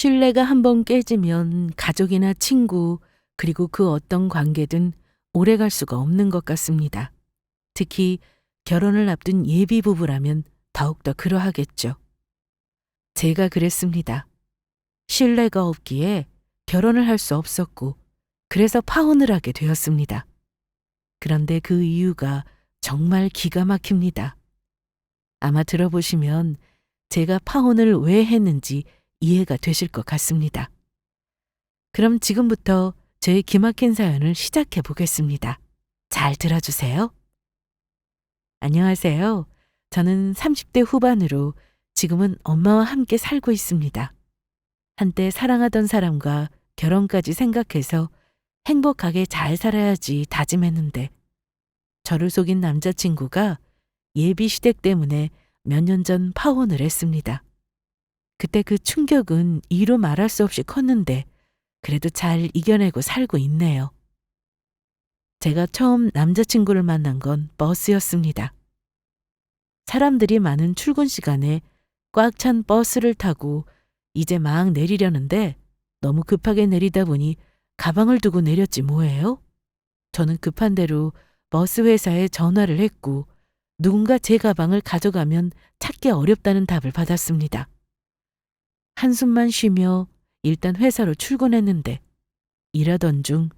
신뢰가 한번 깨지면 가족이나 친구, 그리고 그 어떤 관계든 오래 갈 수가 없는 것 같습니다. 특히 결혼을 앞둔 예비 부부라면 더욱더 그러하겠죠. 제가 그랬습니다. 신뢰가 없기에 결혼을 할 수 없었고, 그래서 파혼을 하게 되었습니다. 그런데 그 이유가 정말 기가 막힙니다. 아마 들어보시면 제가 파혼을 왜 했는지 이해가 되실 것 같습니다. 그럼 지금부터 제 기막힌 사연을 시작해 보겠습니다. 잘 들어주세요. 안녕하세요. 저는 30대 후반으로 지금은 엄마와 함께 살고 있습니다. 한때 사랑하던 사람과 결혼까지 생각해서 행복하게 잘 살아야지 다짐했는데 저를 속인 남자친구가 예비 시댁 때문에 몇 년 전 파혼을 했습니다. 그때 그 충격은 이루 말할 수 없이 컸는데 그래도 잘 이겨내고 살고 있네요. 제가 처음 남자친구를 만난 건 버스였습니다. 사람들이 많은 출근 시간에 꽉 찬 버스를 타고 이제 막 내리려는데 너무 급하게 내리다 보니 가방을 두고 내렸지 뭐예요? 저는 급한 대로 버스 회사에 전화를 했고 누군가 제 가방을 가져가면 찾기 어렵다는 답을 받았습니다. 한숨만 쉬며 일단 회사로 출근했는데 일하던 중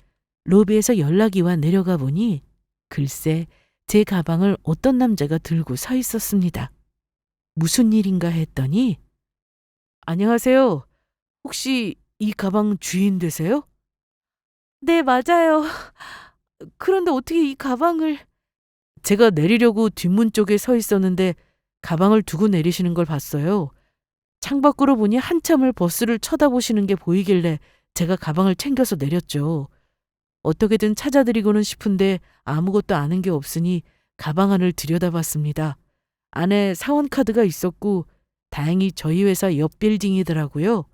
로비에서 연락이 와 내려가 보니 글쎄 제 가방을 어떤 남자가 들고 서 있었습니다. 무슨 일인가 했더니 안녕하세요. 혹시 이 가방 주인 되세요? 네, 맞아요. 그런데 어떻게 이 가방을 제가 내리려고 뒷문 쪽에 서 있었는데 가방을 두고 내리시는 걸 봤어요. 창밖으로 보니 한참을 버스를 쳐다보시는 게 보이길래 제가 가방을 챙겨서 내렸죠. 어떻게든 찾아드리고는 싶은데 아무것도 아는 게 없으니 가방 안을 들여다봤습니다. 안에 사원카드가 있었고 다행히 저희 회사 옆 빌딩이더라고요.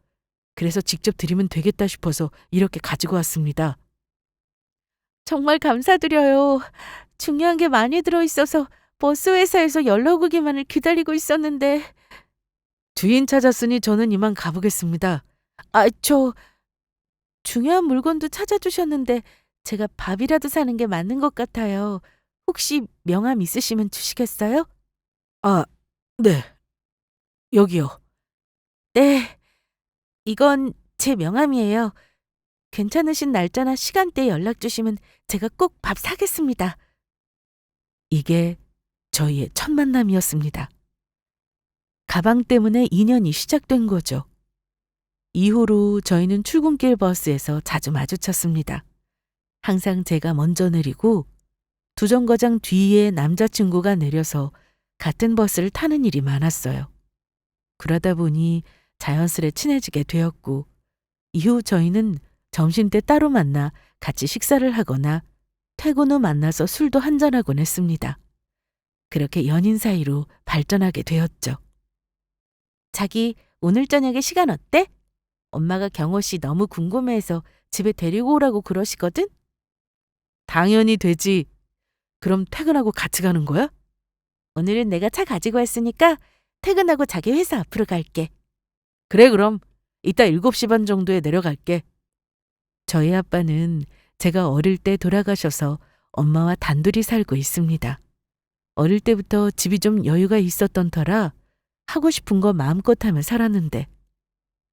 그래서 직접 드리면 되겠다 싶어서 이렇게 가지고 왔습니다. 정말 감사드려요. 중요한 게 많이 들어있어서 버스 회사에서 연락 오기만을 기다리고 있었는데. 주인 찾았으니 저는 이만 가보겠습니다. 저 중요한 물건도 찾아주셨는데 제가 밥이라도 사는 게 맞는 것 같아요. 혹시 명함 있으시면 주시겠어요? 아, 네. 여기요. 네. 이건 제 명함이에요. 괜찮으신 날짜나 시간대에 연락 주시면 제가 꼭 밥 사겠습니다. 이게 저희의 첫 만남이었습니다. 가방 때문에 인연이 시작된 거죠. 이후로 저희는 출근길 버스에서 자주 마주쳤습니다. 항상 제가 먼저 내리고 두 정거장 뒤에 남자친구가 내려서 같은 버스를 타는 일이 많았어요. 그러다 보니 자연스레 친해지게 되었고 이후 저희는 점심때 따로 만나 같이 식사를 하거나 퇴근 후 만나서 술도 한잔하곤 했습니다. 그렇게 연인 사이로 발전하게 되었죠. 자기, 오늘 저녁에 시간 어때? 엄마가 경호 씨 너무 궁금해해서 집에 데리고 오라고 그러시거든? 당연히 되지. 그럼 퇴근하고 같이 가는 거야? 오늘은 내가 차 가지고 왔으니까 퇴근하고 자기 회사 앞으로 갈게. 그래, 그럼 이따 7시 반 정도에 내려갈게. 저희 아빠는 제가 어릴 때 돌아가셔서 엄마와 단둘이 살고 있습니다. 어릴 때부터 집이 좀 여유가 있었던 터라 하고 싶은 거 마음껏 하며 살았는데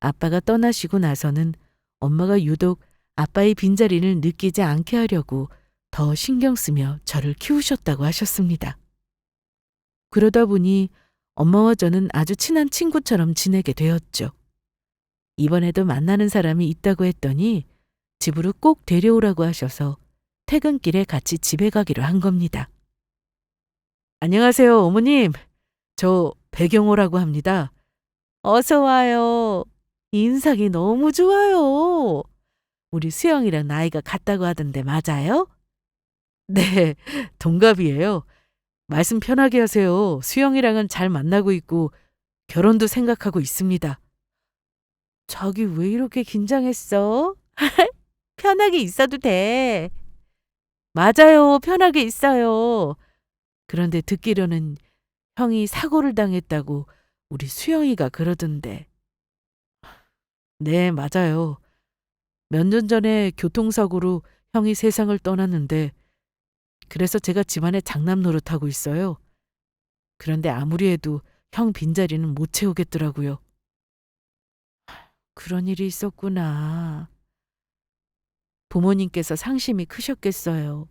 아빠가 떠나시고 나서는 엄마가 유독 아빠의 빈자리를 느끼지 않게 하려고 더 신경 쓰며 저를 키우셨다고 하셨습니다. 그러다 보니 엄마와 저는 아주 친한 친구처럼 지내게 되었죠. 이번에도 만나는 사람이 있다고 했더니 집으로 꼭 데려오라고 하셔서 퇴근길에 같이 집에 가기로 한 겁니다. 안녕하세요, 어머님. 저 배경호라고 합니다. 어서 와요. 인상이 너무 좋아요. 우리 수영이랑 나이가 같다고 하던데 맞아요? 네, 동갑이에요. 말씀 편하게 하세요. 수영이랑은 잘 만나고 있고 결혼도 생각하고 있습니다. 자기 왜 이렇게 긴장했어? 편하게 있어도 돼. 맞아요. 편하게 있어요. 그런데 듣기로는 형이 사고를 당했다고 우리 수영이가 그러던데. 네, 맞아요. 몇 년 전에 교통사고로 형이 세상을 떠났는데 그래서 제가 집안에 장남 노릇하고 있어요. 그런데 아무리 해도 형 빈자리는 못 채우겠더라고요. 그런 일이 있었구나. 부모님께서 상심이 크셨겠어요.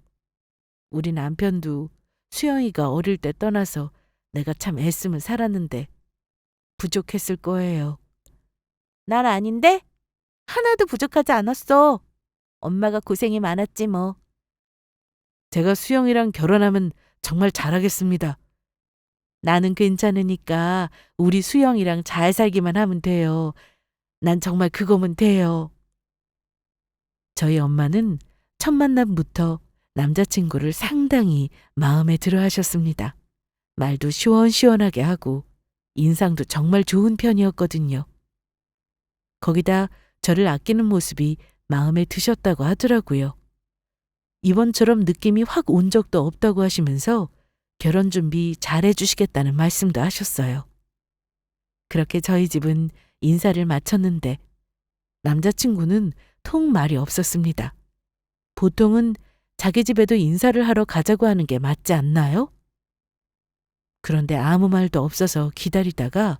우리 남편도 수영이가 어릴 때 떠나서 내가 참 애쓰면 살았는데 부족했을 거예요. 난 아닌데? 하나도 부족하지 않았어. 엄마가 고생이 많았지 뭐. 제가 수영이랑 결혼하면 정말 잘하겠습니다. 나는 괜찮으니까 우리 수영이랑 잘 살기만 하면 돼요. 난 정말 그거면 돼요. 저희 엄마는 첫 만남부터 남자친구를 상당히 마음에 들어 하셨습니다. 말도 시원시원하게 하고 인상도 정말 좋은 편이었거든요. 거기다 저를 아끼는 모습이 마음에 드셨다고 하더라고요. 이번처럼 느낌이 확 온 적도 없다고 하시면서 결혼 준비 잘 해주시겠다는 말씀도 하셨어요. 그렇게 저희 집은 인사를 마쳤는데 남자친구는 통 말이 없었습니다. 보통은 자기 집에도 인사를 하러 가자고 하는 게 맞지 않나요? 그런데 아무 말도 없어서 기다리다가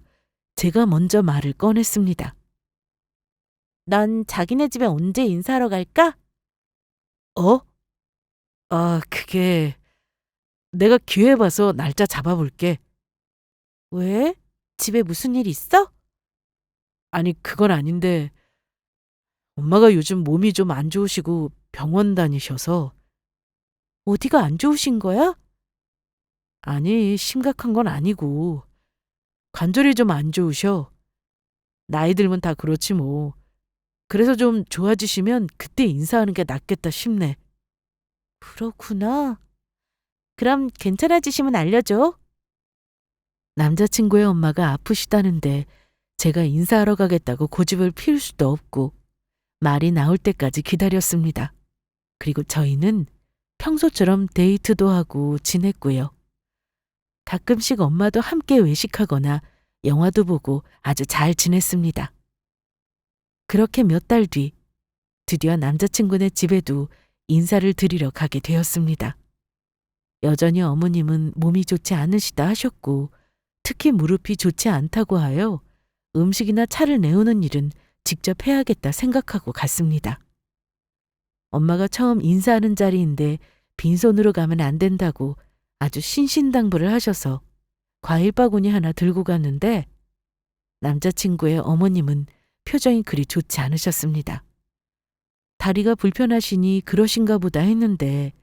제가 먼저 말을 꺼냈습니다. 넌 자기네 집에 언제 인사하러 갈까? 어? 그게 내가 기회 봐서 날짜 잡아볼게. 왜? 집에 무슨 일 있어? 아니, 그건 아닌데 엄마가 요즘 몸이 좀 안 좋으시고 병원 다니셔서. 어디가 안 좋으신 거야? 아니, 심각한 건 아니고 관절이 좀 안 좋으셔. 나이 들면 다 그렇지 뭐. 그래서 좀 좋아지시면 그때 인사하는 게 낫겠다 싶네. 그렇구나. 그럼 괜찮아지시면 알려줘. 남자친구의 엄마가 아프시다는데 제가 인사하러 가겠다고 고집을 피울 수도 없고 말이 나올 때까지 기다렸습니다. 그리고 저희는 평소처럼 데이트도 하고 지냈고요. 가끔씩 엄마도 함께 외식하거나 영화도 보고 아주 잘 지냈습니다. 그렇게 몇 달 뒤 드디어 남자친구네 집에도 인사를 드리러 가게 되었습니다. 여전히 어머님은 몸이 좋지 않으시다 하셨고 특히 무릎이 좋지 않다고 하여 음식이나 차를 내오는 일은 직접 해야겠다 생각하고 갔습니다. 엄마가 처음 인사하는 자리인데 빈손으로 가면 안 된다고 아주 신신당부를 하셔서 과일 바구니 하나 들고 갔는데 남자친구의 어머님은 표정이 그리 좋지 않으셨습니다. 다리가 불편하시니 그러신가 보다 했는데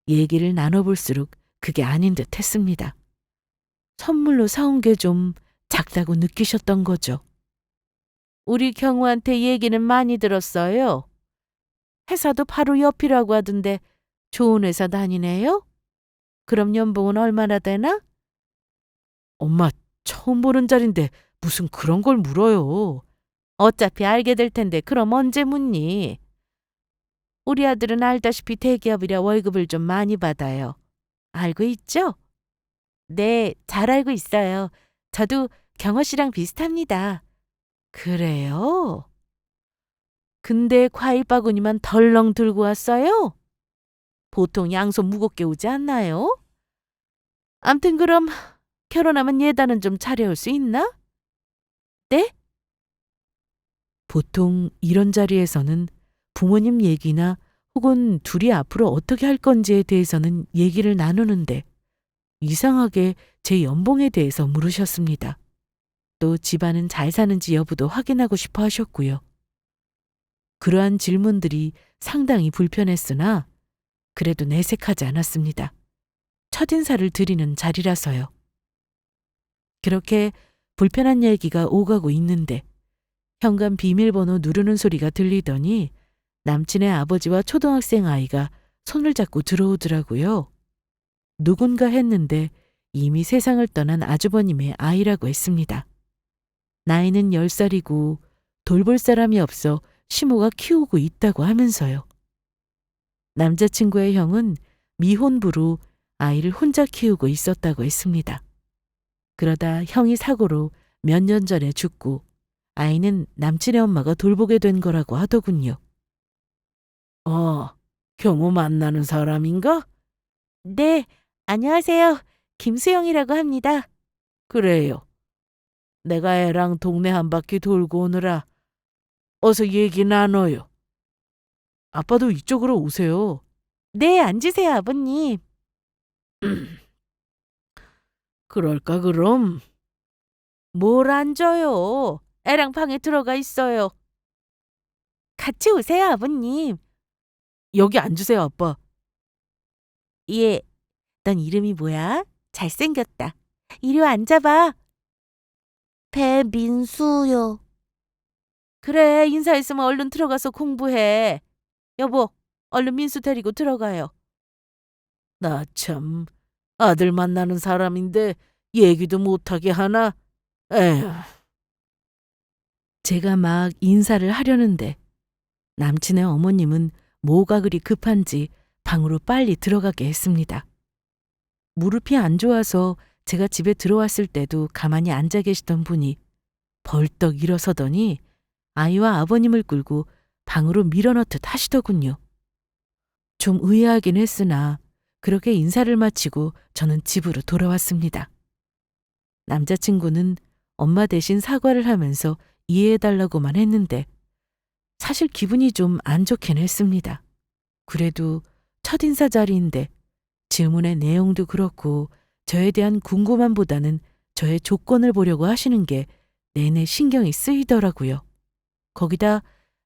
얘기를 나눠볼수록 그게 아닌 듯 했습니다. 선물로 사온 게 좀 작다고 느끼셨던 거죠. 우리 경우한테 얘기는 많이 들었어요. 회사도 바로 옆이라고 하던데 좋은 회사 다니네요? 그럼 연봉은 얼마나 되나? 엄마, 처음 보는 자리인데 무슨 그런 걸 물어요. 어차피 알게 될 텐데 그럼 언제 묻니? 우리 아들은 알다시피 대기업이라 월급을 좀 많이 받아요. 알고 있죠? 네, 잘 알고 있어요. 저도 경호 씨랑 비슷합니다. 그래요? 근데 과일 바구니만 덜렁 들고 왔어요? 보통 양손 무겁게 오지 않나요? 암튼 그럼 결혼하면 예단은 좀 차려올 수 있나? 네? 보통 이런 자리에서는 부모님 얘기나 혹은 둘이 앞으로 어떻게 할 건지에 대해서는 얘기를 나누는데 이상하게 제 연봉에 대해서 물으셨습니다. 또 집안은 잘 사는지 여부도 확인하고 싶어 하셨고요. 그러한 질문들이 상당히 불편했으나 그래도 내색하지 않았습니다. 첫인사를 드리는 자리라서요. 그렇게 불편한 얘기가 오가고 있는데 현관 비밀번호 누르는 소리가 들리더니 남친의 아버지와 초등학생 아이가 손을 잡고 들어오더라고요. 누군가 했는데 이미 세상을 떠난 아주버님의 아이라고 했습니다. 나이는 10살이고 돌볼 사람이 없어 시모가 키우고 있다고 하면서요. 남자친구의 형은 미혼부로 아이를 혼자 키우고 있었다고 했습니다. 그러다 형이 사고로 몇 년 전에 죽고 아이는 남친의 엄마가 돌보게 된 거라고 하더군요. 경호 만나는 사람인가? 네, 안녕하세요. 김수영이라고 합니다. 그래요. 내가 애랑 동네 한 바퀴 돌고 오느라 어서 얘기 나눠요. 아빠도 이쪽으로 오세요. 네, 앉으세요, 아버님. 그럴까 그럼? 뭘 앉아요? 애랑 방에 들어가 있어요. 같이 오세요, 아버님. 여기 앉으세요, 아빠. 예, 넌 이름이 뭐야? 잘생겼다. 이리 와 앉아봐. 배민수요. 그래, 인사했으면 얼른 들어가서 공부해. 여보, 얼른 민수 데리고 들어가요. 나 참, 아들 만나는 사람인데 얘기도 못하게 하나? 에휴. 제가 막 인사를 하려는데 남친의 어머님은 뭐가 그리 급한지 방으로 빨리 들어가게 했습니다. 무릎이 안 좋아서 제가 집에 들어왔을 때도 가만히 앉아 계시던 분이 벌떡 일어서더니 아이와 아버님을 끌고 방으로 밀어넣듯 하시더군요. 좀 의아하긴 했으나 그렇게 인사를 마치고 저는 집으로 돌아왔습니다. 남자친구는 엄마 대신 사과를 하면서 이해해달라고만 했는데 사실 기분이 좀 안 좋긴 했습니다. 그래도 첫인사 자리인데 질문의 내용도 그렇고 저에 대한 궁금함보다는 저의 조건을 보려고 하시는 게 내내 신경이 쓰이더라고요. 거기다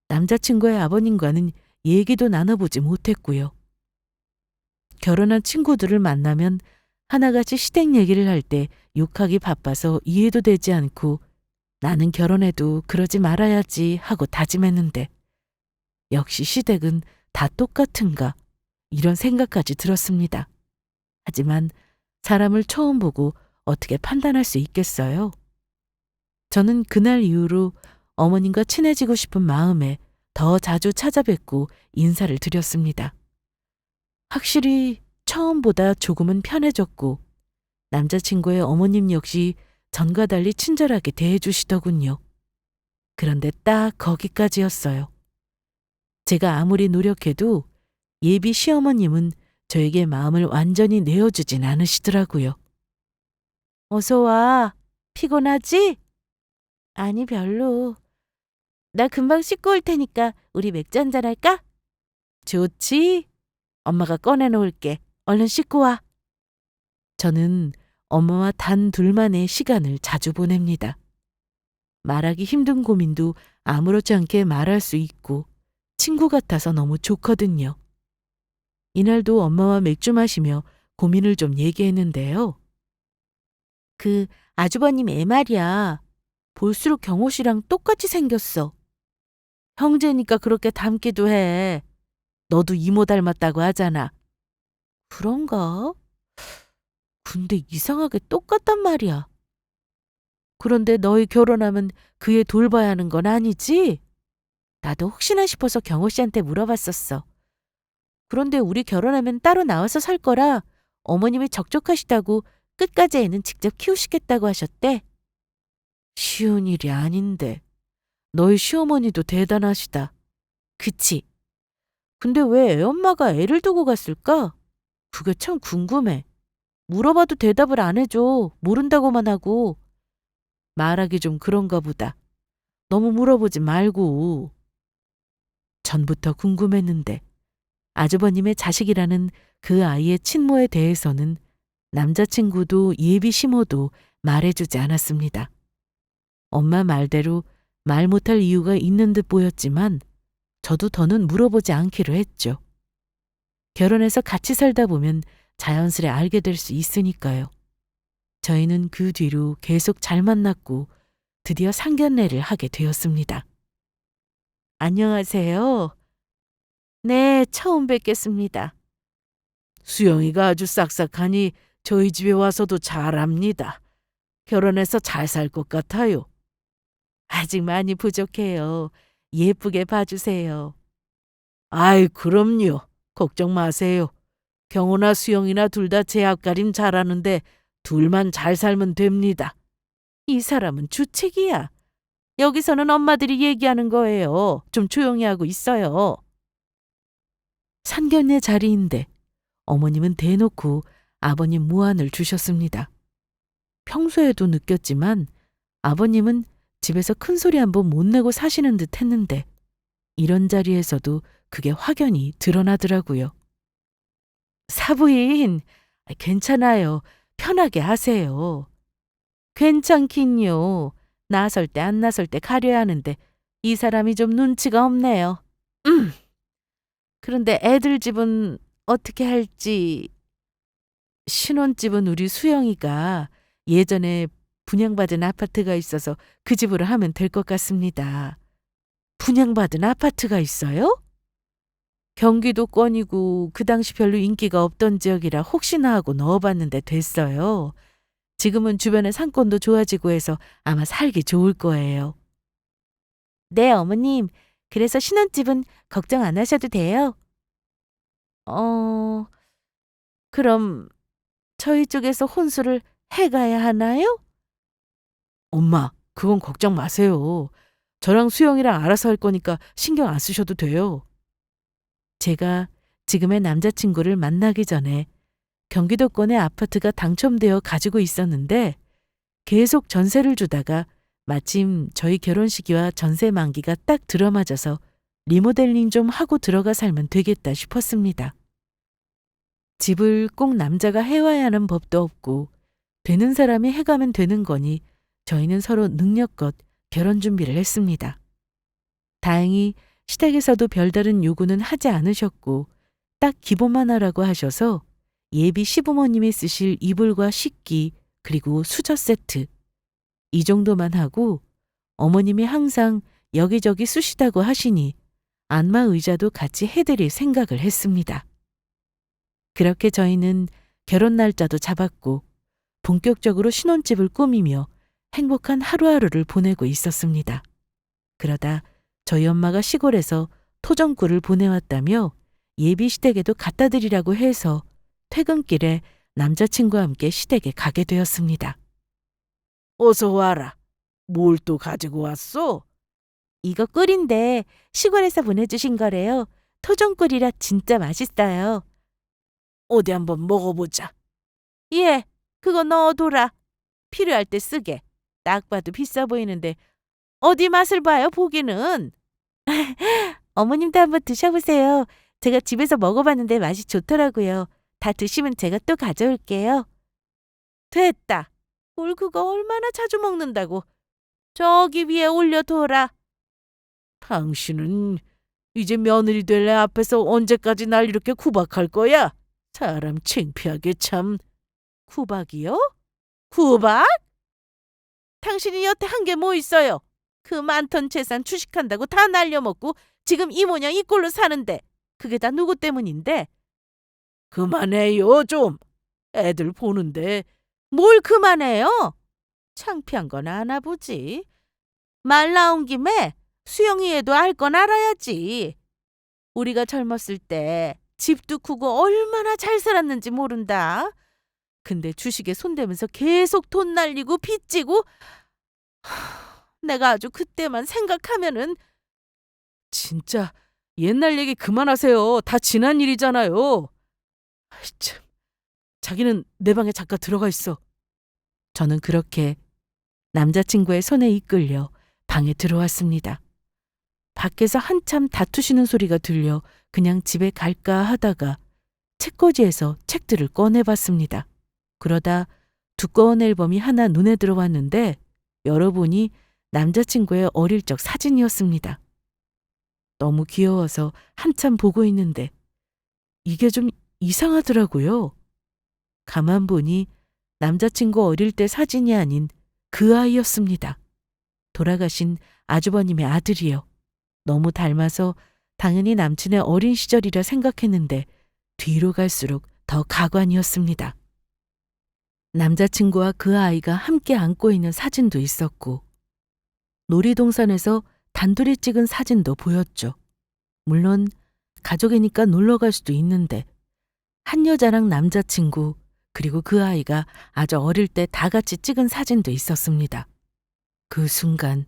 남자친구의 아버님과는 얘기도 나눠보지 못했고요. 결혼한 친구들을 만나면 하나같이 시댁 얘기를 할 때 욕하기 바빠서 이해도 되지 않고 나는 결혼해도 그러지 말아야지 하고 다짐했는데 역시 시댁은 다 똑같은가 이런 생각까지 들었습니다. 하지만 사람을 처음 보고 어떻게 판단할 수 있겠어요? 저는 그날 이후로 어머님과 친해지고 싶은 마음에 더 자주 찾아뵙고 인사를 드렸습니다. 확실히 처음보다 조금은 편해졌고 남자친구의 어머님 역시 전과 달리 친절하게 대해주시더군요. 그런데 딱 거기까지였어요. 제가 아무리 노력해도 예비 시어머님은 저에게 마음을 완전히 내어주진 않으시더라고요. 어서 와. 피곤하지? 아니, 별로. 나 금방 씻고 올 테니까 우리 맥주 한잔 할까? 좋지. 엄마가 꺼내놓을게. 얼른 씻고 와. 저는 엄마와 단 둘만의 시간을 자주 보냅니다. 말하기 힘든 고민도 아무렇지 않게 말할 수 있고 친구 같아서 너무 좋거든요. 이날도 엄마와 맥주 마시며 고민을 좀 얘기했는데요. 그 아주버님 애 말이야. 볼수록 경호 씨랑 똑같이 생겼어. 형제니까 그렇게 닮기도 해. 너도 이모 닮았다고 하잖아. 그런가? 근데 이상하게 똑같단 말이야. 그런데 너희 결혼하면 그 애 돌봐야 하는 건 아니지? 나도 혹시나 싶어서 경호 씨한테 물어봤었어. 그런데 우리 결혼하면 따로 나와서 살 거라 어머님이 적적하시다고 끝까지 애는 직접 키우시겠다고 하셨대. 쉬운 일이 아닌데. 너희 시어머니도 대단하시다. 그치? 근데 왜 애엄마가 애를 두고 갔을까? 그게 참 궁금해. 물어봐도 대답을 안 해줘. 모른다고만 하고. 말하기 좀 그런가 보다. 너무 물어보지 말고. 전부터 궁금했는데 아주버님의 자식이라는 그 아이의 친모에 대해서는 남자친구도 예비 시모도 말해주지 않았습니다. 엄마 말대로 말 못할 이유가 있는 듯 보였지만 저도 더는 물어보지 않기로 했죠. 결혼해서 같이 살다 보면 자연스레 알게 될 수 있으니까요. 저희는 그 뒤로 계속 잘 만났고 드디어 상견례를 하게 되었습니다. 안녕하세요. 네, 처음 뵙겠습니다. 수영이가 아주 싹싹하니 저희 집에 와서도 잘합니다. 결혼해서 잘 살 것 같아요. 아직 많이 부족해요. 예쁘게 봐주세요. 아이, 그럼요. 걱정 마세요. 경호나 수영이나 둘 다 제 앞가림 잘하는데 둘만 잘 살면 됩니다. 이 사람은 주책이야. 여기서는 엄마들이 얘기하는 거예요. 좀 조용히 하고 있어요. 상견례 자리인데 어머님은 대놓고 아버님 무안을 주셨습니다. 평소에도 느꼈지만 아버님은 집에서 큰 소리 한 번 못 내고 사시는 듯 했는데 이런 자리에서도 그게 확연히 드러나더라고요. 사부인, 괜찮아요. 편하게 하세요. 괜찮긴요. 나설 때 안 나설 때 가려야 하는데 이 사람이 좀 눈치가 없네요. 그런데 애들 집은 어떻게 할지. 신혼집은 우리 수영이가 예전에 분양받은 아파트가 있어서 그 집으로 하면 될 것 같습니다. 분양받은 아파트가 있어요? 경기도권이고 그 당시 별로 인기가 없던 지역이라 혹시나 하고 넣어봤는데 됐어요. 지금은 주변에 상권도 좋아지고 해서 아마 살기 좋을 거예요. 네, 어머님. 그래서 신혼집은 걱정 안 하셔도 돼요. 어, 그럼 저희 쪽에서 혼수를 해가야 하나요? 엄마, 그건 걱정 마세요. 저랑 수영이랑 알아서 할 거니까 신경 안 쓰셔도 돼요. 제가 지금의 남자친구를 만나기 전에 경기도권의 아파트가 당첨되어 가지고 있었는데 계속 전세를 주다가 마침 저희 결혼식이와 전세 만기가 딱 들어맞아서 리모델링 좀 하고 들어가 살면 되겠다 싶었습니다. 집을 꼭 남자가 해와야 하는 법도 없고 되는 사람이 해가면 되는 거니 저희는 서로 능력껏 결혼 준비를 했습니다. 다행히 시댁에서도 별다른 요구는 하지 않으셨고 딱 기본만 하라고 하셔서 예비 시부모님이 쓰실 이불과 식기 그리고 수저 세트 이 정도만 하고 어머님이 항상 여기저기 쑤시다고 하시니 안마 의자도 같이 해드릴 생각을 했습니다. 그렇게 저희는 결혼 날짜도 잡았고 본격적으로 신혼집을 꾸미며 행복한 하루하루를 보내고 있었습니다. 그러다 저희 엄마가 시골에서 토종꿀을 보내왔다며 예비 시댁에도 갖다 드리라고 해서 퇴근길에 남자친구와 함께 시댁에 가게 되었습니다. 어서 와라. 뭘 또 가지고 왔어? 이거 꿀인데 시골에서 보내주신 거래요. 토종꿀이라 진짜 맛있어요. 어디 한번 먹어보자. 예, 그거 넣어둬라. 필요할 때 쓰게. 딱 봐도 비싸 보이는데 어디 맛을 봐요, 보기는. 어머님도 한번 드셔보세요. 제가 집에서 먹어봤는데 맛이 좋더라고요. 다 드시면 제가 또 가져올게요. 됐다. 꿀 그거 얼마나 자주 먹는다고. 저기 위에 올려둬라. 당신은 이제 며느리 될 애 앞에서 언제까지 날 이렇게 구박할 거야? 사람 창피하게 참. 구박이요? 구박? 당신이 여태 한 게 뭐 있어요? 그 많던 재산 주식한다고 다 날려먹고 지금 이 모양 이 꼴로 사는데 그게 다 누구 때문인데? 그만해요 좀. 애들 보는데. 뭘 그만해요? 창피한 건 아나 보지. 말 나온 김에 수영이 애도 알 건 알아야지. 우리가 젊었을 때 집도 크고 얼마나 잘 살았는지 모른다. 근데 주식에 손대면서 계속 돈 날리고 빚지고 내가 아주 그때만 생각하면은. 진짜 옛날 얘기 그만하세요. 다 지난 일이잖아요. 아이 참. 자기는 내 방에 잠깐 들어가 있어. 저는 그렇게 남자친구의 손에 이끌려 방에 들어왔습니다. 밖에서 한참 다투시는 소리가 들려 그냥 집에 갈까 하다가 책꽂이에서 책들을 꺼내봤습니다. 그러다 두꺼운 앨범이 하나 눈에 들어왔는데 열어보니 남자친구의 어릴 적 사진이었습니다. 너무 귀여워서 한참 보고 있는데 이게 좀 이상하더라고요. 가만 보니 남자친구 어릴 때 사진이 아닌 그 아이였습니다. 돌아가신 아주버님의 아들이요. 너무 닮아서 당연히 남친의 어린 시절이라 생각했는데 뒤로 갈수록 더 가관이었습니다. 남자친구와 그 아이가 함께 안고 있는 사진도 있었고 놀이동산에서 단둘이 찍은 사진도 보였죠. 물론 가족이니까 놀러 갈 수도 있는데 한 여자랑 남자친구 그리고 그 아이가 아주 어릴 때 다 같이 찍은 사진도 있었습니다. 그 순간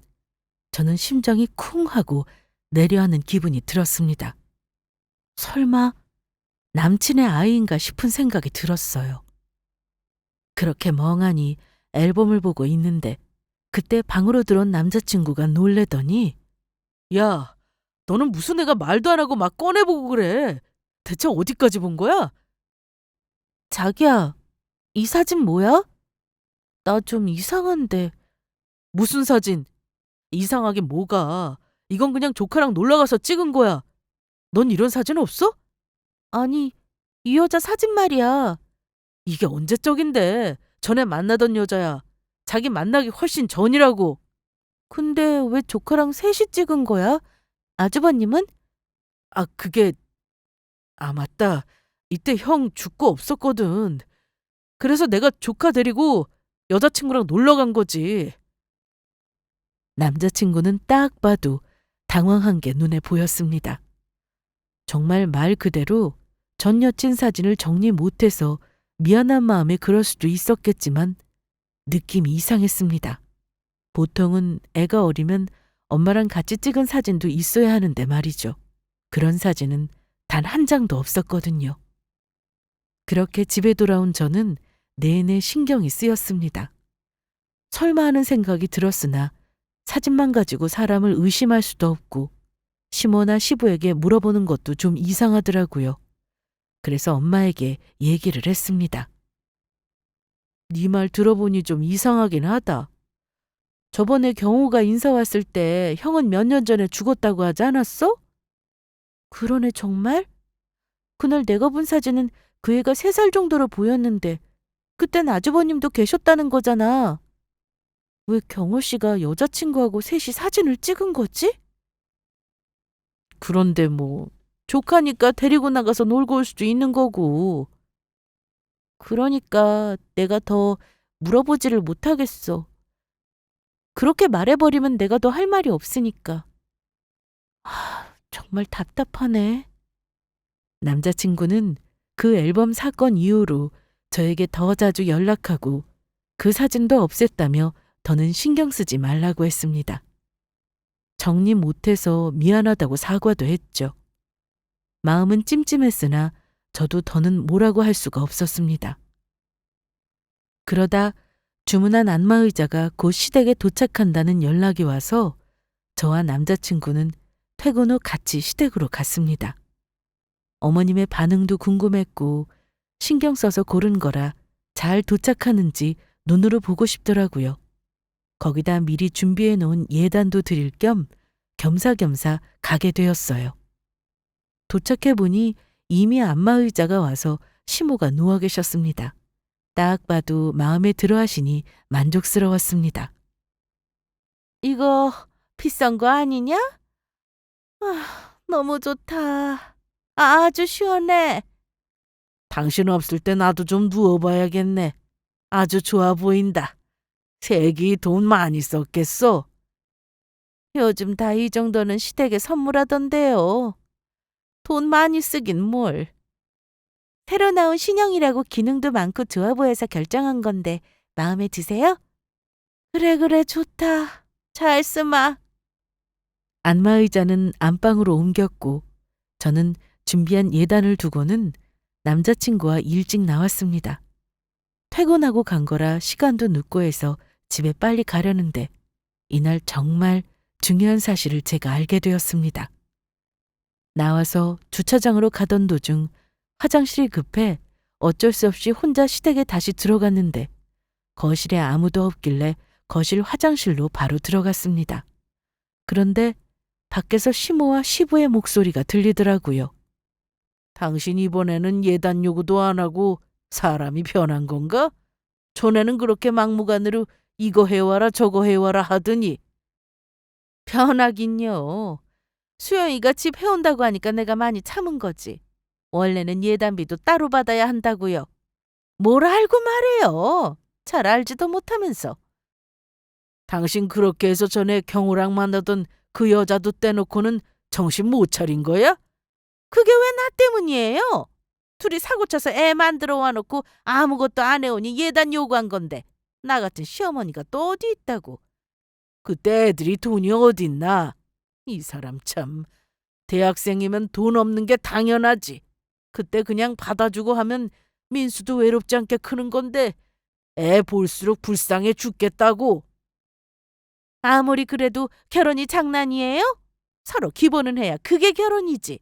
저는 심장이 쿵 하고 내려앉는 기분이 들었습니다. 설마 남친의 아이인가 싶은 생각이 들었어요. 그렇게 멍하니 앨범을 보고 있는데 그때 방으로 들어온 남자친구가 놀래더니 야, 너는 무슨 애가 말도 안 하고 막 꺼내보고 그래. 대체 어디까지 본 거야? 자기야, 이 사진 뭐야? 나 좀 이상한데. 무슨 사진? 이상하긴 뭐가. 이건 그냥 조카랑 놀러가서 찍은 거야. 넌 이런 사진 없어? 아니, 이 여자 사진 말이야. 이게 언제적인데. 전에 만나던 여자야. 자기 만나기 훨씬 전이라고. 근데 왜 조카랑 셋이 찍은 거야? 아주버님은? 그게 맞다. 이때 형 죽고 없었거든. 그래서 내가 조카 데리고 여자친구랑 놀러 간 거지. 남자친구는 딱 봐도 당황한 게 눈에 보였습니다. 정말 말 그대로 전 여친 사진을 정리 못해서 미안한 마음에 그럴 수도 있었겠지만 느낌이 이상했습니다. 보통은 애가 어리면 엄마랑 같이 찍은 사진도 있어야 하는데 말이죠. 그런 사진은 단 한 장도 없었거든요. 그렇게 집에 돌아온 저는 내내 신경이 쓰였습니다. 설마 하는 생각이 들었으나 사진만 가지고 사람을 의심할 수도 없고 시모나 시부에게 물어보는 것도 좀 이상하더라고요. 그래서 엄마에게 얘기를 했습니다. 네 말 들어보니 좀 이상하긴 하다. 저번에 경호가 인사 왔을 때 형은 몇 년 전에 죽었다고 하지 않았어? 그러네 정말? 그날 내가 본 사진은 그 애가 3살 정도로 보였는데 그땐 아주버님도 계셨다는 거잖아. 왜 경호 씨가 여자친구하고 셋이 사진을 찍은 거지? 그런데 뭐 조카니까 데리고 나가서 놀고 올 수도 있는 거고. 그러니까 내가 더 물어보지를 못하겠어. 그렇게 말해버리면 내가 더 할 말이 없으니까. 정말 답답하네. 남자친구는 그 앨범 사건 이후로 저에게 더 자주 연락하고 그 사진도 없앴다며 더는 신경 쓰지 말라고 했습니다. 정리 못해서 미안하다고 사과도 했죠. 마음은 찜찜했으나 저도 더는 뭐라고 할 수가 없었습니다. 그러다 주문한 안마의자가 곧 시댁에 도착한다는 연락이 와서 저와 남자친구는 퇴근 후 같이 시댁으로 갔습니다. 어머님의 반응도 궁금했고 신경 써서 고른 거라 잘 도착하는지 눈으로 보고 싶더라고요. 거기다 미리 준비해 놓은 예단도 드릴 겸 겸사겸사 가게 되었어요. 도착해 보니 이미 안마의자가 와서 시모가 누워 계셨습니다. 딱 봐도 마음에 들어 하시니 만족스러웠습니다. 이거 비싼 거 아니냐? 너무 좋다. 아주 시원해. 당신 없을 때 나도 좀 누워봐야겠네. 아주 좋아 보인다. 색이 돈 많이 썼겠어. 요즘 다 이 정도는 시댁에 선물하던데요. 돈 많이 쓰긴 뭘. 새로 나온 신형이라고 기능도 많고 좋아 보여서 결정한 건데 마음에 드세요? 그래 좋다. 잘 쓰마. 안마의자는 안방으로 옮겼고 저는 준비한 예단을 두고는 남자친구와 일찍 나왔습니다. 퇴근하고 간 거라 시간도 늦고 해서 집에 빨리 가려는데 이날 정말 중요한 사실을 제가 알게 되었습니다. 나와서 주차장으로 가던 도중 화장실이 급해 어쩔 수 없이 혼자 시댁에 다시 들어갔는데 거실에 아무도 없길래 거실 화장실로 바로 들어갔습니다. 그런데 밖에서 시모와 시부의 목소리가 들리더라고요. 당신 이번에는 예단 요구도 안 하고 사람이 변한 건가? 전에는 그렇게 막무가내로 이거 해와라 저거 해와라 하더니. 변하긴요. 수영이가 집 해온다고 하니까 내가 많이 참은 거지. 원래는 예단비도 따로 받아야 한다고요. 뭘 알고 말해요. 잘 알지도 못하면서. 당신 그렇게 해서 전에 경호랑 만나던 그 여자도 떼놓고는 정신 못 차린 거야? 그게 왜 나 때문이에요? 둘이 사고쳐서 애 만들어 와놓고 아무것도 안 해오니 예단 요구한 건데 나 같은 시어머니가 또 어디 있다고. 그때 애들이 돈이 어딨나? 이 사람 참. 대학생이면 돈 없는 게 당연하지. 그때 그냥 받아주고 하면 민수도 외롭지 않게 크는 건데 애 볼수록 불쌍해 죽겠다고. 아무리 그래도 결혼이 장난이에요? 서로 기본은 해야 그게 결혼이지.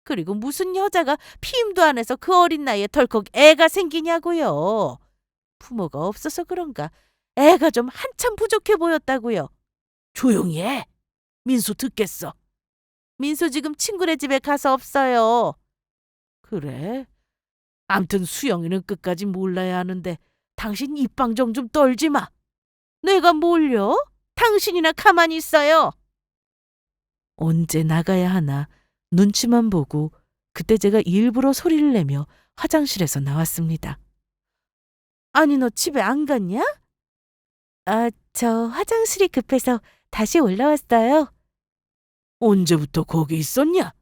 그리고 무슨 여자가 피임도 안 해서 그 어린 나이에 덜컥 애가 생기냐고요. 부모가 없어서 그런가 애가 좀 한참 부족해 보였다고요. 조용히 해. 민수 듣겠어. 민수 지금 친구네 집에 가서 없어요. 그래? 암튼 수영이는 끝까지 몰라야 하는데 당신 입방정 좀 떨지 마. 내가 뭘요? 당신이나 가만히 있어요. 언제 나가야 하나 눈치만 보고 그때 제가 일부러 소리를 내며 화장실에서 나왔습니다. 아니, 너 집에 안 갔냐? 아, 저 화장실이 급해서 다시 올라왔어요. 언제부터 거기 있었냐?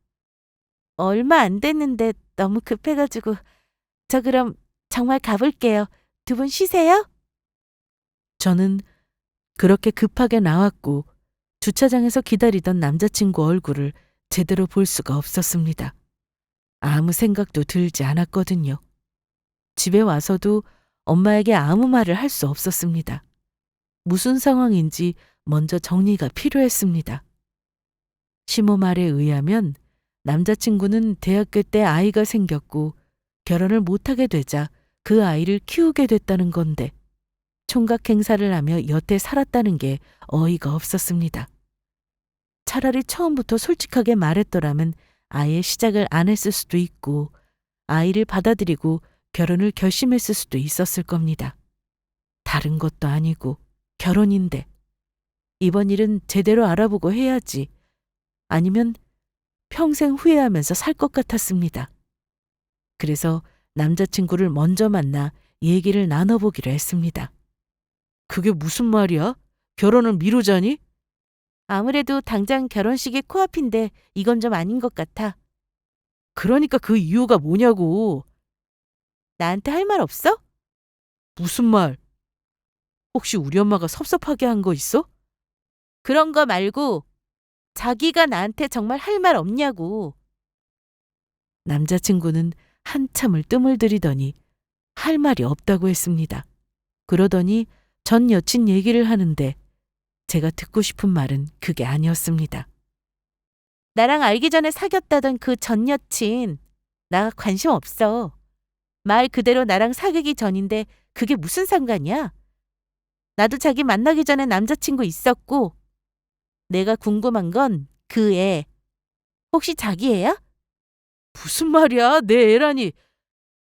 얼마 안 됐는데 너무 급해가지고. 저 그럼 정말 가볼게요. 두 분 쉬세요. 저는 그렇게 급하게 나왔고 주차장에서 기다리던 남자친구 얼굴을 제대로 볼 수가 없었습니다. 아무 생각도 들지 않았거든요. 집에 와서도 엄마에게 아무 말을 할 수 없었습니다. 무슨 상황인지 먼저 정리가 필요했습니다. 시모 말에 의하면 남자친구는 대학교 때 아이가 생겼고 결혼을 못하게 되자 그 아이를 키우게 됐다는 건데 총각 행사를 하며 여태 살았다는 게 어이가 없었습니다. 차라리 처음부터 솔직하게 말했더라면 아예 시작을 안 했을 수도 있고 아이를 받아들이고 결혼을 결심했을 수도 있었을 겁니다. 다른 것도 아니고 결혼인데 이번 일은 제대로 알아보고 해야지. 아니면 평생 후회하면서 살 것 같았습니다. 그래서 남자친구를 먼저 만나 얘기를 나눠보기로 했습니다. 그게 무슨 말이야? 결혼을 미루자니? 아무래도 당장 결혼식이 코앞인데 이건 좀 아닌 것 같아. 그러니까 그 이유가 뭐냐고. 나한테 할 말 없어? 무슨 말? 혹시 우리 엄마가 섭섭하게 한 거 있어? 그런 거 말고 자기가 나한테 정말 할 말 없냐고. 남자친구는 한참을 뜸을 들이더니 할 말이 없다고 했습니다. 그러더니 전 여친 얘기를 하는데 제가 듣고 싶은 말은 그게 아니었습니다. 나랑 알기 전에 사귀었다던 그 전 여친, 나 관심 없어. 말 그대로 나랑 사귀기 전인데 그게 무슨 상관이야? 나도 자기 만나기 전에 남자친구 있었고 내가 궁금한 건 그 애. 혹시 자기 애야? 무슨 말이야? 내 애라니.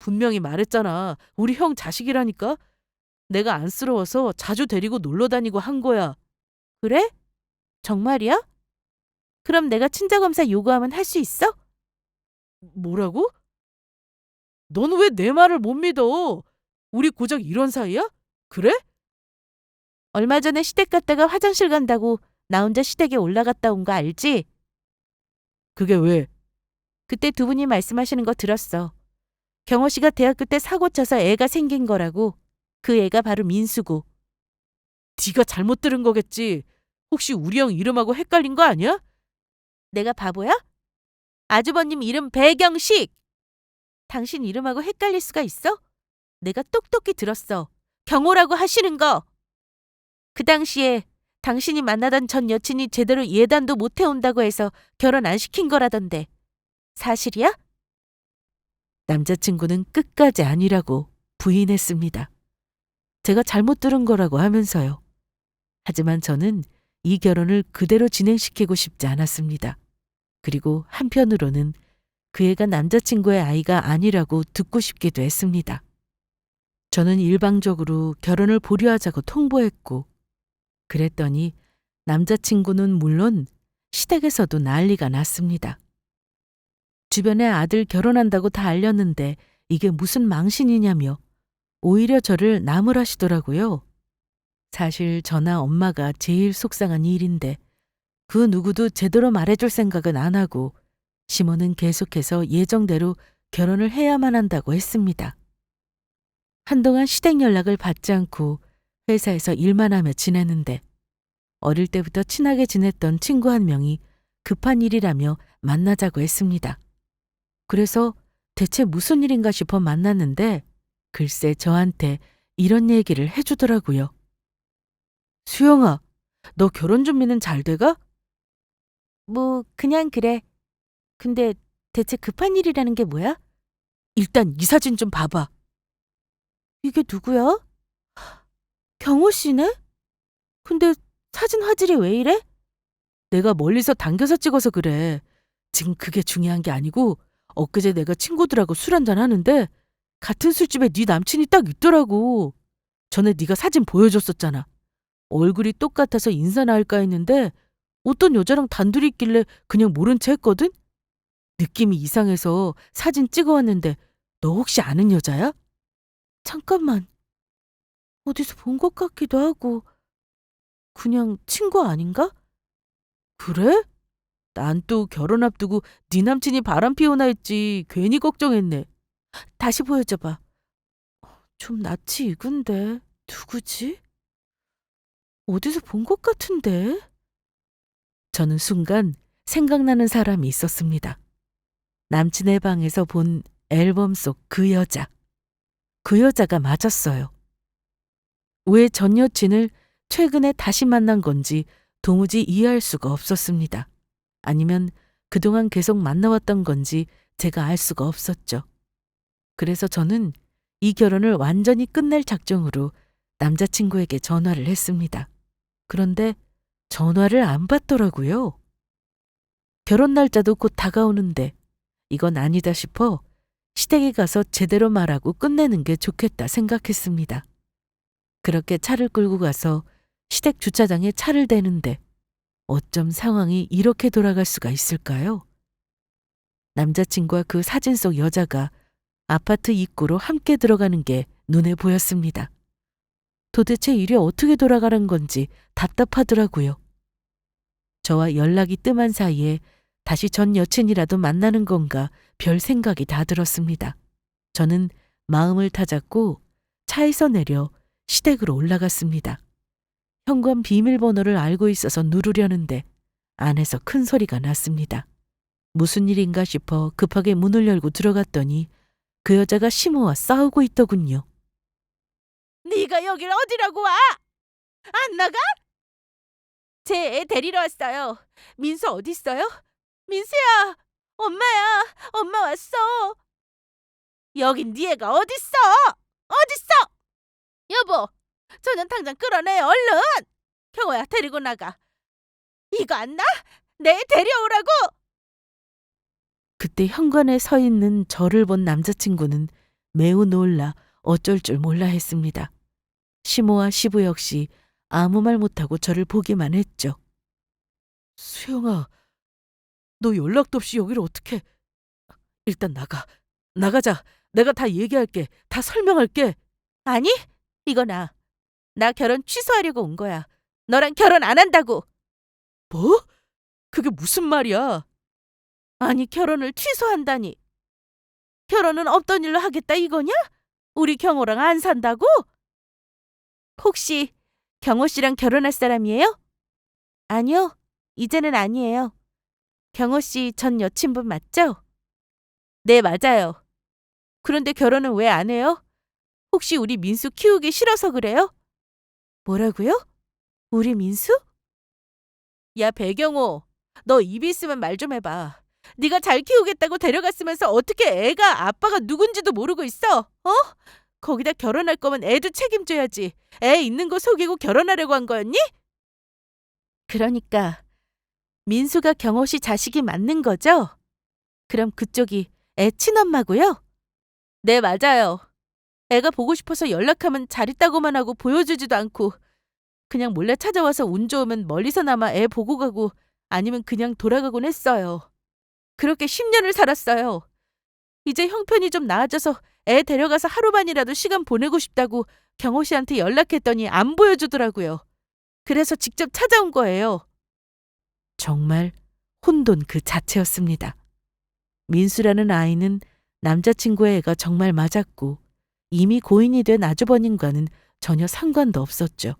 분명히 말했잖아. 우리 형 자식이라니까. 내가 안쓰러워서 자주 데리고 놀러 다니고 한 거야. 그래? 정말이야? 그럼 내가 친자검사 요구하면 할 수 있어? 뭐라고? 넌 왜 내 말을 못 믿어? 우리 고작 이런 사이야? 그래? 얼마 전에 시댁 갔다가 화장실 간다고 나 혼자 시댁에 올라갔다 온 거 알지? 그게 왜? 그때 두 분이 말씀하시는 거 들었어. 경호 씨가 대학교 때 사고 쳐서 애가 생긴 거라고. 그 애가 바로 민수고. 네가 잘못 들은 거겠지. 혹시 우리 형 이름하고 헷갈린 거 아니야? 내가 바보야? 아주버님 이름 배경식! 당신 이름하고 헷갈릴 수가 있어? 내가 똑똑히 들었어. 경호라고 하시는 거. 그 당시에 당신이 만나던 전 여친이 제대로 예단도 못 해온다고 해서 결혼 안 시킨 거라던데. 사실이야? 남자친구는 끝까지 아니라고 부인했습니다. 제가 잘못 들은 거라고 하면서요. 하지만 저는 이 결혼을 그대로 진행시키고 싶지 않았습니다. 그리고 한편으로는 그 애가 남자친구의 아이가 아니라고 듣고 싶기도 했습니다. 저는 일방적으로 결혼을 보류하자고 통보했고 그랬더니 남자친구는 물론 시댁에서도 난리가 났습니다. 주변에 아들 결혼한다고 다 알렸는데 이게 무슨 망신이냐며 오히려 저를 나무라시더라고요. 사실 저나 엄마가 제일 속상한 일인데 그 누구도 제대로 말해줄 생각은 안 하고 시모는 계속해서 예정대로 결혼을 해야만 한다고 했습니다. 한동안 시댁 연락을 받지 않고 회사에서 일만 하며 지내는데 어릴 때부터 친하게 지냈던 친구 한 명이 급한 일이라며 만나자고 했습니다. 그래서 대체 무슨 일인가 싶어 만났는데 글쎄 저한테 이런 얘기를 해주더라고요. 수영아, 너 결혼 준비는 잘 돼가? 뭐 그냥 그래. 근데 대체 급한 일이라는 게 뭐야? 일단 이 사진 좀 봐봐. 이게 누구야? 경호 씨네? 근데 사진 화질이 왜 이래? 내가 멀리서 당겨서 찍어서 그래. 지금 그게 중요한 게 아니고 엊그제 내가 친구들하고 술 한잔 하는데 같은 술집에 네 남친이 딱 있더라고. 전에 네가 사진 보여줬었잖아. 얼굴이 똑같아서 인사나 할까 했는데 어떤 여자랑 단둘이 있길래 그냥 모른 체 했거든? 느낌이 이상해서 사진 찍어왔는데 너 혹시 아는 여자야? 잠깐만. 어디서 본 것 같기도 하고 그냥 친구 아닌가? 그래? 난 또 결혼 앞두고 네 남친이 바람 피우나 했지 괜히 걱정했네. 다시 보여줘봐. 좀 낯이 익은데 누구지? 어디서 본 것 같은데? 저는 순간 생각나는 사람이 있었습니다. 남친의 방에서 본 앨범 속 그 여자. 그 여자가 맞았어요. 왜 전 여친을 최근에 다시 만난 건지 도무지 이해할 수가 없었습니다. 아니면 그동안 계속 만나왔던 건지 제가 알 수가 없었죠. 그래서 저는 이 결혼을 완전히 끝낼 작정으로 남자친구에게 전화를 했습니다. 그런데 전화를 안 받더라고요. 결혼 날짜도 곧 다가오는데 이건 아니다 싶어 시댁에 가서 제대로 말하고 끝내는 게 좋겠다 생각했습니다. 그렇게 차를 끌고 가서 시댁 주차장에 차를 대는데 어쩜 상황이 이렇게 돌아갈 수가 있을까요? 남자친구와 그 사진 속 여자가 아파트 입구로 함께 들어가는 게 눈에 보였습니다. 도대체 일이 어떻게 돌아가는 건지 답답하더라고요. 저와 연락이 뜸한 사이에 다시 전 여친이라도 만나는 건가 별 생각이 다 들었습니다. 저는 마음을 다잡고 차에서 내려 시댁으로 올라갔습니다. 현관 비밀번호를 알고 있어서 누르려는데 안에서 큰 소리가 났습니다. 무슨 일인가 싶어 급하게 문을 열고 들어갔더니 그 여자가 시모와 싸우고 있더군요. 네가 여길 어디라고 와? 안 나가? 제 애 데리러 왔어요. 민수 어디 있어요? 민수야, 엄마야, 엄마 왔어. 여긴 네 애가 어딨어? 어딨어? 여보, 저년 당장 끌어내 얼른. 경호야 데리고 나가. 이거 안 나? 내 애 데려오라고. 그때 현관에 서 있는 저를 본 남자친구는 매우 놀라 어쩔 줄 몰라 했습니다. 시모와 시부 역시 아무 말 못하고 저를 보기만 했죠. 수영아, 너 연락도 없이 여기를 어떻게... 일단 나가. 나가자. 내가 다 얘기할게. 다 설명할게. 아니, 이거 나. 나 결혼 취소하려고 온 거야. 너랑 결혼 안 한다고. 뭐? 그게 무슨 말이야? 아니, 결혼을 취소한다니. 결혼은 없던 일로 하겠다 이거냐? 우리 경호랑 안 산다고? 혹시 경호 씨랑 결혼할 사람이에요? 아니요, 이제는 아니에요. 경호 씨 전 여친분 맞죠? 네, 맞아요. 그런데 결혼은 왜 안 해요? 혹시 우리 민수 키우기 싫어서 그래요? 뭐라고요? 우리 민수? 야, 배경호, 너 입이 있으면 말 좀 해봐. 네가 잘 키우겠다고 데려갔으면서 어떻게 애가 아빠가 누군지도 모르고 있어? 어? 거기다 결혼할 거면 애도 책임져야지. 애 있는 거 속이고 결혼하려고 한 거였니? 그러니까 민수가 경호 씨 자식이 맞는 거죠? 그럼 그쪽이 애 친엄마고요? 네, 맞아요. 애가 보고 싶어서 연락하면 잘 있다고만 하고 보여주지도 않고 그냥 몰래 찾아와서 운 좋으면 멀리서나마 애 보고 가고 아니면 그냥 돌아가곤 했어요. 그렇게 10년을 살았어요. 이제 형편이 좀 나아져서 애 데려가서 하루만이라도 시간 보내고 싶다고 경호 씨한테 연락했더니 안 보여주더라고요. 그래서 직접 찾아온 거예요. 정말 혼돈 그 자체였습니다. 민수라는 아이는 남자친구의 애가 정말 맞았고 이미 고인이 된 아주버님과는 전혀 상관도 없었죠.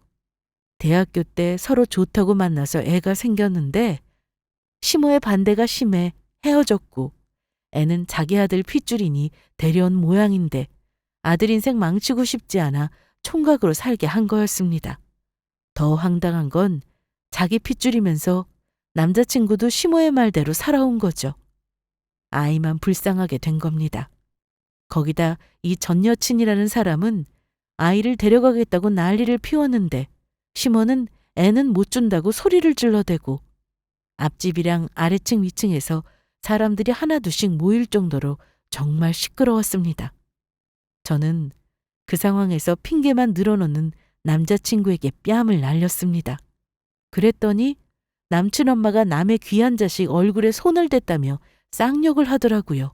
대학교 때 서로 좋다고 만나서 애가 생겼는데 시모의 반대가 심해 헤어졌고 애는 자기 아들 핏줄이니 데려온 모양인데 아들 인생 망치고 싶지 않아 총각으로 살게 한 거였습니다. 더 황당한 건 자기 핏줄이면서 남자친구도 시모의 말대로 살아온 거죠. 아이만 불쌍하게 된 겁니다. 거기다 이 전 여친이라는 사람은 아이를 데려가겠다고 난리를 피웠는데 시모는 애는 못 준다고 소리를 질러대고 앞집이랑 아래층 위층에서 사람들이 하나둘씩 모일 정도로 정말 시끄러웠습니다. 저는 그 상황에서 핑계만 늘어놓는 남자친구에게 뺨을 날렸습니다. 그랬더니 남친 엄마가 남의 귀한 자식 얼굴에 손을 댔다며 쌍욕을 하더라고요.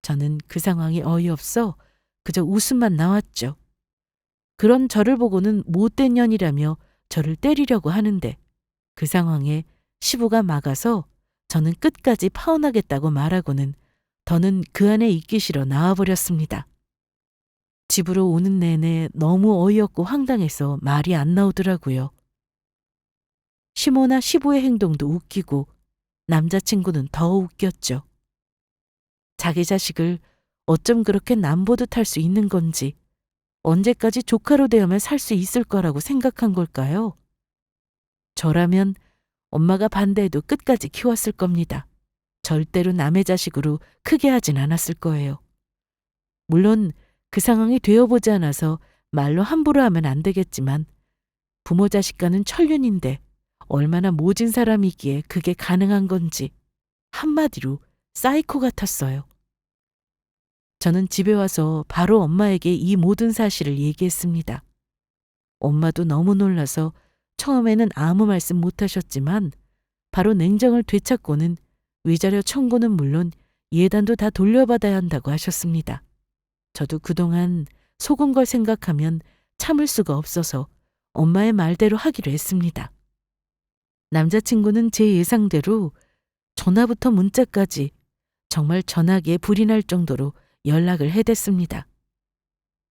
저는 그 상황이 어이없어 그저 웃음만 나왔죠. 그런 저를 보고는 못된 년이라며 저를 때리려고 하는데 그 상황에 시부가 막아서 저는 끝까지 파혼하겠다고 말하고는 더는 그 안에 있기 싫어 나와버렸습니다. 집으로 오는 내내 너무 어이없고 황당해서 말이 안 나오더라고요. 시모나 시부의 행동도 웃기고 남자친구는 더 웃겼죠. 자기 자식을 어쩜 그렇게 남보듯 할 수 있는 건지 언제까지 조카로 되어만 살 수 있을 거라고 생각한 걸까요? 저라면 엄마가 반대해도 끝까지 키웠을 겁니다. 절대로 남의 자식으로 크게 하진 않았을 거예요. 물론 그 상황이 되어보지 않아서 말로 함부로 하면 안 되겠지만 부모 자식과는 천륜인데 얼마나 모진 사람이기에 그게 가능한 건지 한마디로 사이코 같았어요. 저는 집에 와서 바로 엄마에게 이 모든 사실을 얘기했습니다. 엄마도 너무 놀라서 처음에는 아무 말씀 못 하셨지만 바로 냉정을 되찾고는 위자료 청구는 물론 예단도 다 돌려받아야 한다고 하셨습니다. 저도 그동안 속은 걸 생각하면 참을 수가 없어서 엄마의 말대로 하기로 했습니다. 남자친구는 제 예상대로 전화부터 문자까지 정말 전화기에 불이 날 정도로 연락을 해댔습니다.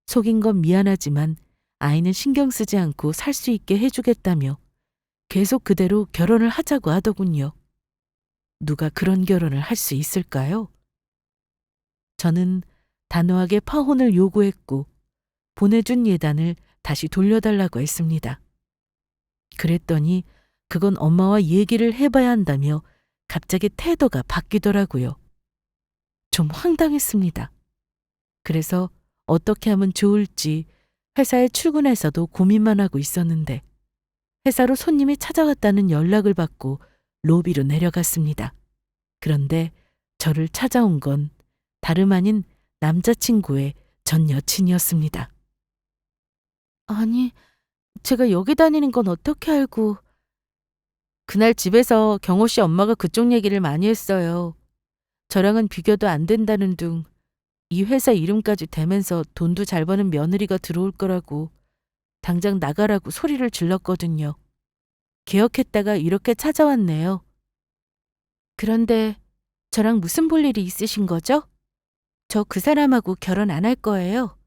속인 건 미안하지만 아이는 신경 쓰지 않고 살 수 있게 해주겠다며 계속 그대로 결혼을 하자고 하더군요. 누가 그런 결혼을 할 수 있을까요? 저는 단호하게 파혼을 요구했고 보내준 예단을 다시 돌려달라고 했습니다. 그랬더니 그건 엄마와 얘기를 해봐야 한다며 갑자기 태도가 바뀌더라고요. 좀 황당했습니다. 그래서 어떻게 하면 좋을지 회사에 출근해서도 고민만 하고 있었는데 회사로 손님이 찾아왔다는 연락을 받고 로비로 내려갔습니다. 그런데 저를 찾아온 건 다름 아닌 남자친구의 전 여친이었습니다. 아니, 제가 여기 다니는 건 어떻게 알고... 그날 집에서 경호 씨 엄마가 그쪽 얘기를 많이 했어요. 저랑은 비교도 안 된다는 둥 이 회사 이름까지 대면서 돈도 잘 버는 며느리가 들어올 거라고 당장 나가라고 소리를 질렀거든요. 기억했다가 이렇게 찾아왔네요. 그런데 저랑 무슨 볼 일이 있으신 거죠? 저 그 사람하고 결혼 안 할 거예요.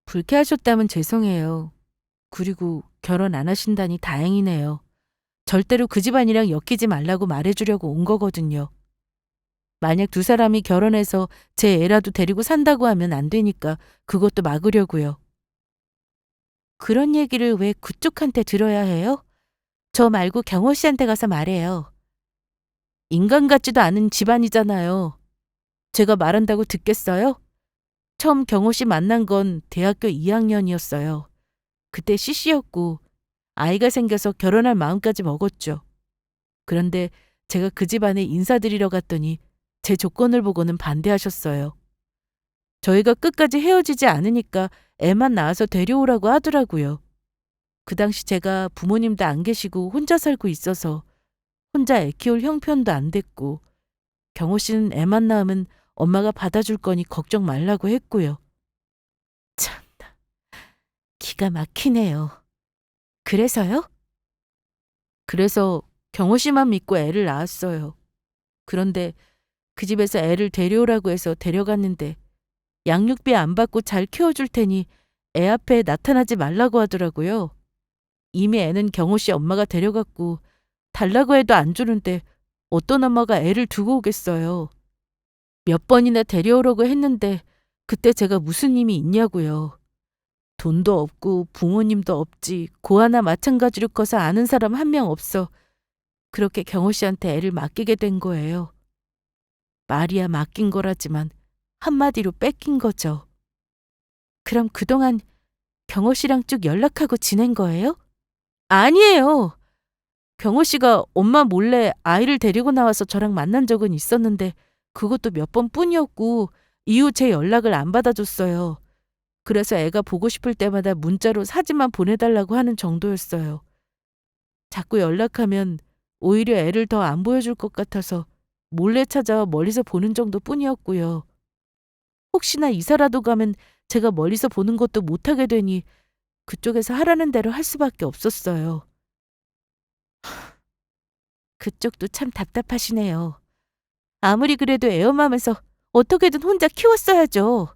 불쾌하셨다면 죄송해요. 그리고 결혼 안 하신다니 다행이네요. 절대로 그 집안이랑 엮이지 말라고 말해주려고 온 거거든요. 만약 두 사람이 결혼해서 제 애라도 데리고 산다고 하면 안 되니까 그것도 막으려고요. 그런 얘기를 왜 그쪽한테 들어야 해요? 저 말고 경호 씨한테 가서 말해요. 인간 같지도 않은 집안이잖아요. 제가 말한다고 듣겠어요? 처음 경호 씨 만난 건 대학교 2학년이었어요. 그때 CC였고 아이가 생겨서 결혼할 마음까지 먹었죠. 그런데 제가 그 집안에 인사드리러 갔더니 제 조건을 보고는 반대하셨어요. 저희가 끝까지 헤어지지 않으니까 애만 낳아서 데려오라고 하더라고요. 그 당시 제가 부모님도 안 계시고 혼자 살고 있어서 혼자 애 키울 형편도 안 됐고 경호 씨는 애만 낳으면 엄마가 받아줄 거니 걱정 말라고 했고요. 참나, 기가 막히네요. 그래서요? 그래서 경호 씨만 믿고 애를 낳았어요. 그런데 그 집에서 애를 데려오라고 해서 데려갔는데 양육비 안 받고 잘 키워줄 테니 애 앞에 나타나지 말라고 하더라고요. 이미 애는 경호 씨 엄마가 데려갔고 달라고 해도 안 주는데 어떤 엄마가 애를 두고 오겠어요. 몇 번이나 데려오려고 했는데 그때 제가 무슨 힘이 있냐고요. 돈도 없고 부모님도 없지 고아나 마찬가지로 커서 아는 사람 한 명 없어. 그렇게 경호 씨한테 애를 맡기게 된 거예요. 말이야 맡긴 거라지만 한마디로 뺏긴 거죠. 그럼 그동안 경호 씨랑 쭉 연락하고 지낸 거예요? 아니에요. 경호 씨가 엄마 몰래 아이를 데리고 나와서 저랑 만난 적은 있었는데 그것도 몇 번뿐이었고 이후 제 연락을 안 받아줬어요. 그래서 애가 보고 싶을 때마다 문자로 사진만 보내달라고 하는 정도였어요. 자꾸 연락하면 오히려 애를 더 안 보여줄 것 같아서 몰래 찾아와 멀리서 보는 정도뿐이었고요. 혹시나 이사라도 가면 제가 멀리서 보는 것도 못하게 되니 그쪽에서 하라는 대로 할 수밖에 없었어요. 그쪽도 참 답답하시네요. 아무리 그래도 애엄마면서 어떻게든 혼자 키웠어야죠.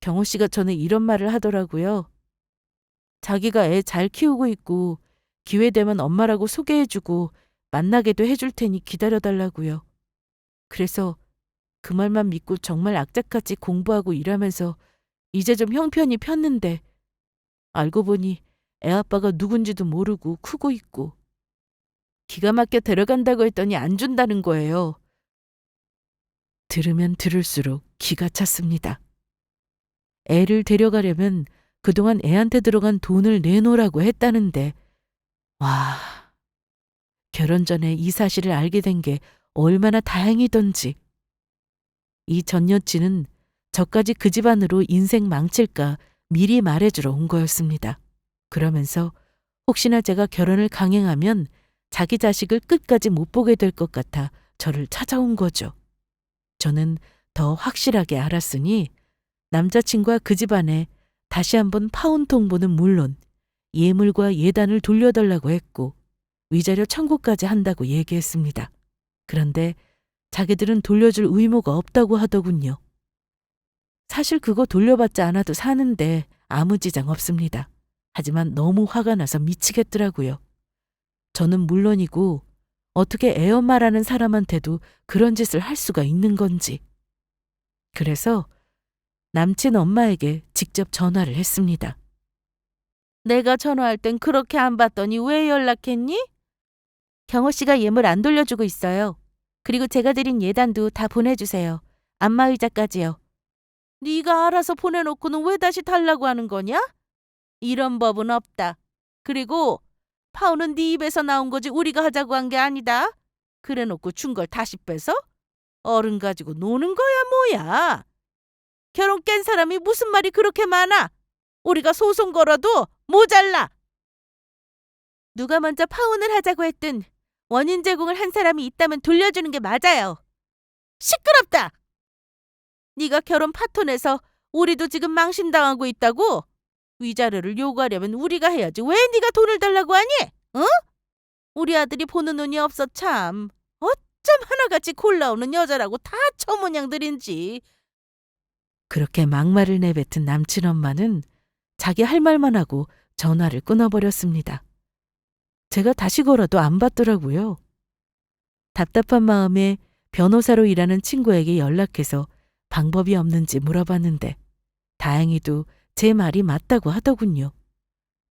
경호 씨가 저는 이런 말을 하더라고요. 자기가 애 잘 키우고 있고 기회 되면 엄마라고 소개해주고 만나게도 해줄 테니 기다려달라고요. 그래서 그 말만 믿고 정말 악착같이 공부하고 일하면서 이제 좀 형편이 폈는데 알고 보니 애 아빠가 누군지도 모르고 크고 있고 기가 막혀 데려간다고 했더니 안 준다는 거예요. 들으면 들을수록 기가 찼습니다. 애를 데려가려면 그동안 애한테 들어간 돈을 내놓으라고 했다는데 와, 결혼 전에 이 사실을 알게 된 게 얼마나 다행이던지. 이 전 여친은 저까지 그 집안으로 인생 망칠까 미리 말해주러 온 거였습니다. 그러면서 혹시나 제가 결혼을 강행하면 자기 자식을 끝까지 못 보게 될 것 같아 저를 찾아온 거죠. 저는 더 확실하게 알았으니 남자친구와 그 집안에 다시 한번 파혼 통보는 물론 예물과 예단을 돌려달라고 했고 위자료 청구까지 한다고 얘기했습니다. 그런데 자기들은 돌려줄 의무가 없다고 하더군요. 사실 그거 돌려받지 않아도 사는데 아무 지장 없습니다. 하지만 너무 화가 나서 미치겠더라고요. 저는 물론이고 어떻게 애엄마라는 사람한테도 그런 짓을 할 수가 있는 건지. 그래서 남친 엄마에게 직접 전화를 했습니다. 내가 전화할 땐 그렇게 안 받더니 왜 연락했니? 경호 씨가 예물 안 돌려주고 있어요. 그리고 제가 드린 예단도 다 보내주세요. 안마의자까지요. 네가 알아서 보내놓고는 왜 다시 달라고 하는 거냐? 이런 법은 없다. 그리고 파혼은 네 입에서 나온 거지 우리가 하자고 한 게 아니다. 그래놓고 준 걸 다시 빼서? 어른 가지고 노는 거야 뭐야. 결혼 깬 사람이 무슨 말이 그렇게 많아. 우리가 소송 걸어도 모자라. 누가 먼저 파혼을 하자고 했든 원인 제공을 한 사람이 있다면 돌려주는 게 맞아요. 시끄럽다. 네가 결혼 파토내서 우리도 지금 망신당하고 있다고? 위자료를 요구하려면 우리가 해야지. 왜 네가 돈을 달라고 하니? 응? 우리 아들이 보는 눈이 없어 참. 어쩜 하나같이 골라오는 여자라고 다 처모냥들인지. 그렇게 막말을 내뱉은 남친 엄마는 자기 할 말만 하고 전화를 끊어버렸습니다. 제가 다시 걸어도 안 받더라고요. 답답한 마음에 변호사로 일하는 친구에게 연락해서 방법이 없는지 물어봤는데 다행히도 제 말이 맞다고 하더군요.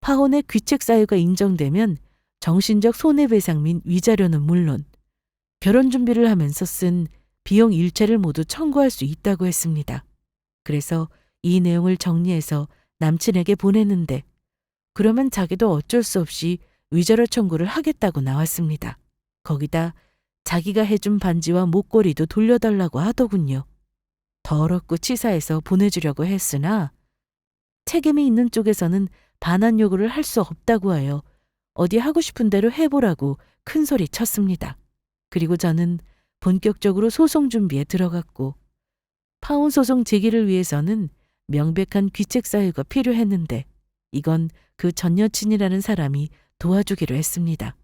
파혼의 귀책 사유가 인정되면 정신적 손해배상 및 위자료는 물론 결혼 준비를 하면서 쓴 비용 일체를 모두 청구할 수 있다고 했습니다. 그래서 이 내용을 정리해서 남친에게 보냈는데 그러면 자기도 어쩔 수 없이 위자료 청구를 하겠다고 나왔습니다. 거기다 자기가 해준 반지와 목걸이도 돌려달라고 하더군요. 더럽고 치사해서 보내주려고 했으나 책임이 있는 쪽에서는 반환 요구를 할 수 없다고 하여 어디 하고 싶은 대로 해보라고 큰 소리 쳤습니다. 그리고 저는 본격적으로 소송 준비에 들어갔고 파혼 소송 제기를 위해서는 명백한 귀책 사유가 필요했는데 이건 그 전 여친이라는 사람이 도와주기로 했습니다.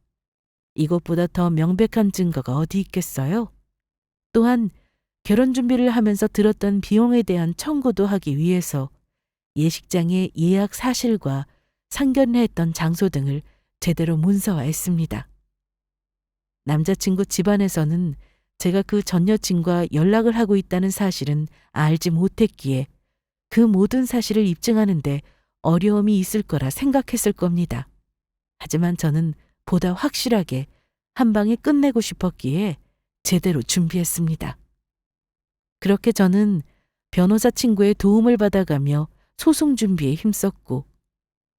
이것보다 더 명백한 증거가 어디 있겠어요? 또한 결혼 준비를 하면서 들었던 비용에 대한 청구도 하기 위해서 예식장의 예약 사실과 상견례 했던 장소 등을 제대로 문서화했습니다. 남자친구 집안에서는 제가 그 전 여친과 연락을 하고 있다는 사실은 알지 못했기에 그 모든 사실을 입증하는데 어려움이 있을 거라 생각했을 겁니다. 하지만 저는 보다 확실하게 한 방에 끝내고 싶었기에 제대로 준비했습니다. 그렇게 저는 변호사 친구의 도움을 받아가며 소송 준비에 힘썼고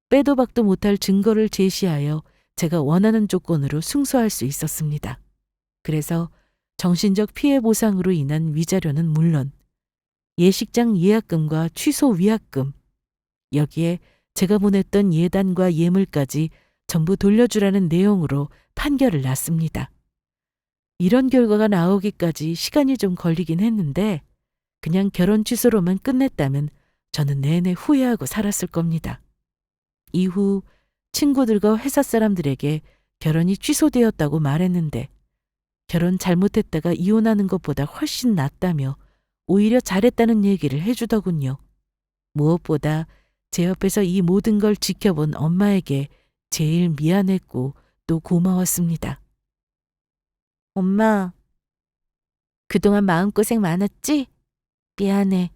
빼도 박도 못할 증거를 제시하여 제가 원하는 조건으로 승소할 수 있었습니다. 그래서 정신적 피해 보상으로 인한 위자료는 물론 예식장 예약금과 취소 위약금, 여기에 제가 보냈던 예단과 예물까지 전부 돌려주라는 내용으로 판결을 났습니다. 이런 결과가 나오기까지 시간이 좀 걸리긴 했는데 그냥 결혼 취소로만 끝냈다면 저는 내내 후회하고 살았을 겁니다. 이후 친구들과 회사 사람들에게 결혼이 취소되었다고 말했는데 결혼 잘못했다가 이혼하는 것보다 훨씬 낫다며 오히려 잘했다는 얘기를 해주더군요. 무엇보다 제 옆에서 이 모든 걸 지켜본 엄마에게 제일 미안했고 또 고마웠습니다. 엄마, 그동안 마음고생 많았지? 미안해.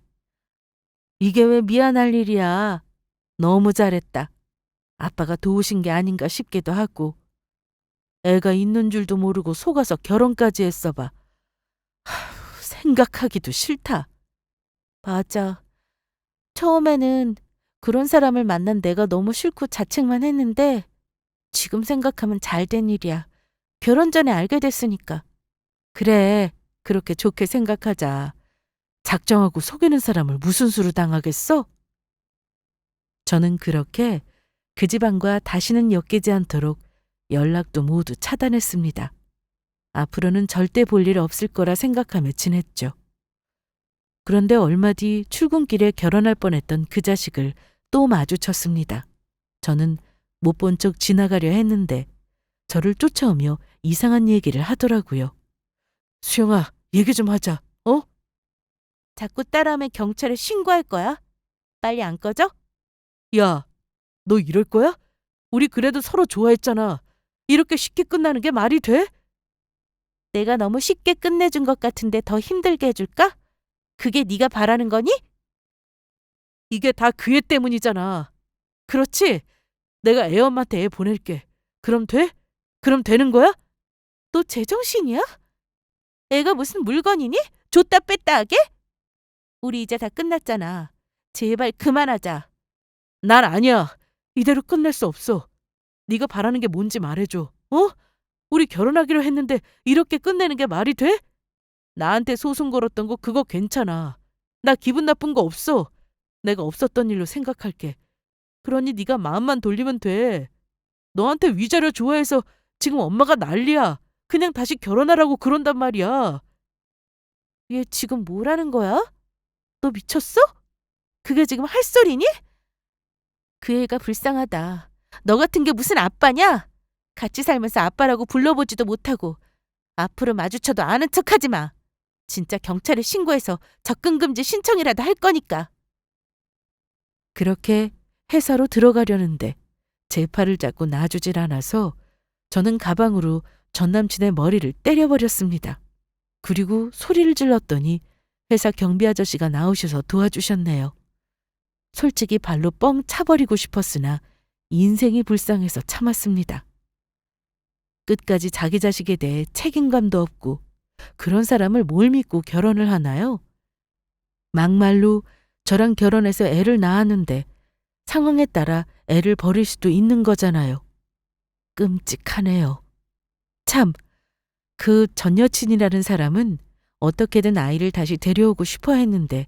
이게 왜 미안할 일이야. 너무 잘했다. 아빠가 도우신 게 아닌가 싶기도 하고. 애가 있는 줄도 모르고 속아서 결혼까지 했어 봐. 생각하기도 싫다. 맞아. 처음에는 그런 사람을 만난 내가 너무 싫고 자책만 했는데 지금 생각하면 잘된 일이야. 결혼 전에 알게 됐으니까. 그래, 그렇게 좋게 생각하자. 작정하고 속이는 사람을 무슨 수로 당하겠어? 저는 그렇게 그 집안과 다시는 엮이지 않도록 연락도 모두 차단했습니다. 앞으로는 절대 볼 일 없을 거라 생각하며 지냈죠. 그런데 얼마 뒤 출근길에 결혼할 뻔했던 그 자식을 또 마주쳤습니다. 저는 못 본 척 지나가려 했는데 저를 쫓아오며 이상한 얘기를 하더라고요. 수영아, 얘기 좀 하자, 어? 자꾸 따라하면 경찰에 신고할 거야. 빨리 안 꺼져? 야, 너 이럴 거야? 우리 그래도 서로 좋아했잖아. 이렇게 쉽게 끝나는 게 말이 돼? 내가 너무 쉽게 끝내준 것 같은데 더 힘들게 해줄까? 그게 네가 바라는 거니? 이게 다 그 애 때문이잖아. 그렇지? 내가 애 엄마한테 애 보낼게. 그럼 돼? 그럼 되는 거야? 너 제정신이야? 애가 무슨 물건이니? 줬다 뺐다 하게? 우리 이제 다 끝났잖아. 제발 그만하자. 난 아니야. 이대로 끝낼 수 없어. 네가 바라는 게 뭔지 말해줘. 어? 우리 결혼하기로 했는데 이렇게 끝내는 게 말이 돼? 나한테 소송 걸었던 거 그거 괜찮아. 나 기분 나쁜 거 없어. 내가 없었던 일로 생각할게. 그러니 네가 마음만 돌리면 돼. 너한테 위자료 좋아해서 지금 엄마가 난리야. 그냥 다시 결혼하라고 그런단 말이야. 얘 지금 뭐라는 거야? 너 미쳤어? 그게 지금 할 소리니? 그 애가 불쌍하다. 너 같은 게 무슨 아빠냐? 같이 살면서 아빠라고 불러보지도 못하고 앞으로 마주쳐도 아는 척하지 마. 진짜 경찰에 신고해서 접근금지 신청이라도 할 거니까. 그렇게 회사로 들어가려는데 제 팔을 잡고 놔주질 않아서 저는 가방으로 전 남친의 머리를 때려버렸습니다. 그리고 소리를 질렀더니 회사 경비 아저씨가 나오셔서 도와주셨네요. 솔직히 발로 뻥 차버리고 싶었으나 인생이 불쌍해서 참았습니다. 끝까지 자기 자식에 대해 책임감도 없고 그런 사람을 뭘 믿고 결혼을 하나요? 막말로 저랑 결혼해서 애를 낳았는데 상황에 따라 애를 버릴 수도 있는 거잖아요. 끔찍하네요. 참, 그 전 여친이라는 사람은 어떻게든 아이를 다시 데려오고 싶어 했는데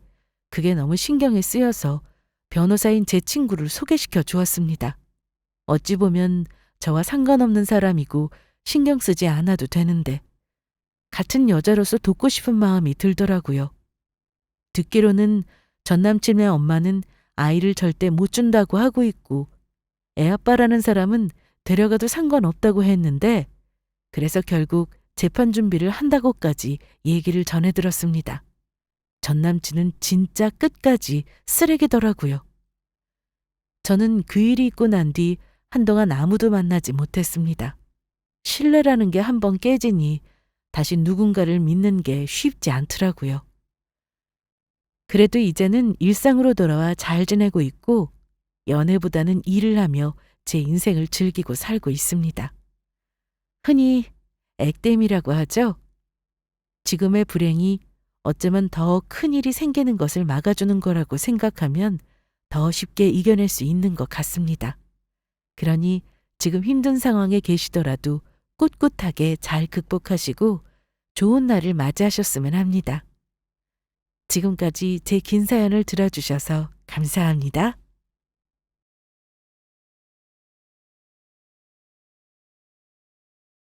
그게 너무 신경에 쓰여서 변호사인 제 친구를 소개시켜 주었습니다. 어찌 보면 저와 상관없는 사람이고 신경 쓰지 않아도 되는데 같은 여자로서 돕고 싶은 마음이 들더라고요. 듣기로는 전 남친의 엄마는 아이를 절대 못 준다고 하고 있고 애아빠라는 사람은 데려가도 상관없다고 했는데 그래서 결국 재판 준비를 한다고까지 얘기를 전해 들었습니다. 전 남친은 진짜 끝까지 쓰레기더라고요. 저는 그 일이 있고 난 뒤 한동안 아무도 만나지 못했습니다. 신뢰라는 게 한번 깨지니 다시 누군가를 믿는 게 쉽지 않더라고요. 그래도 이제는 일상으로 돌아와 잘 지내고 있고 연애보다는 일을 하며 제 인생을 즐기고 살고 있습니다. 흔히 액땜이라고 하죠. 지금의 불행이 어쩌면 더 큰 일이 생기는 것을 막아주는 거라고 생각하면 더 쉽게 이겨낼 수 있는 것 같습니다. 그러니 지금 힘든 상황에 계시더라도 꿋꿋하게 잘 극복하시고 좋은 날을 맞이하셨으면 합니다. 지금까지 제 긴 사연을 들어주셔서 감사합니다.